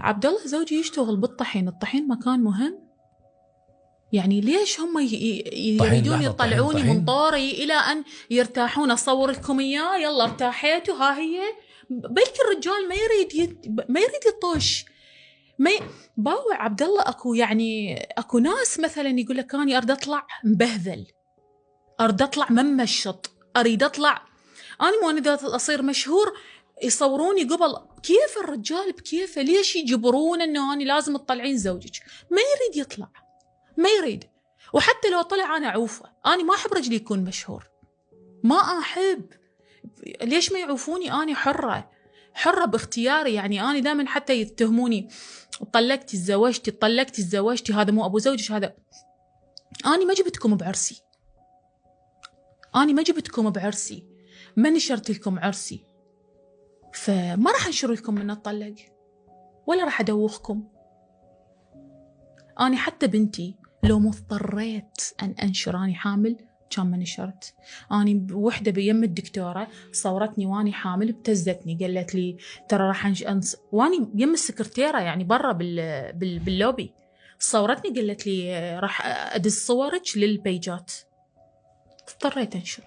عبد الله زوجي يشتغل بالطحين، الطحين مكان مهم. يعني ليش هم يريدون يطلعوني من طوري إلى أن يرتاحون؟ أصور لكم إياه، يلا ارتاحيتوا، ها هي. بلكي الرجال ما يريد يطوش. باوع عبد الله، اكو ناس مثلا يقول لك اني اريد اطلع مبهذل، اريد اطلع ممشط، اريد اطلع انا مو انا اصير مشهور، يصوروني قبل. كيف الرجال بكيفه؟ ليش يجبرون انه اني لازم تطلعين زوجك؟ ما يريد يطلع، ما يريد. وحتى لو طلع انا اعوفه، انا ما احب رجلي يكون مشهور، ما احب. ليش ما يعوفوني؟ انا حرة باختياري. يعني أنا دائما حتى يتهموني طلقتي تزوجتي، هذا مو أبو زوجك، هذا. أنا ما جبتكم بعرسي، ما نشرت لكم عرسي، فما راح أنشر لكم من أطلق ولا راح أدوخكم. أنا حتى بنتي لو مضطريت أن أنشر أني حامل كان ما نشرت. أنا وحدة بيم الدكتورة صورتني واني حامل، ابتزتني، قالت لي ترى راح واني يم السكرتيرة يعني برا باللوبي، صورتني قالت لي راح أدز صورك للبيجات. اضطريت أنشر.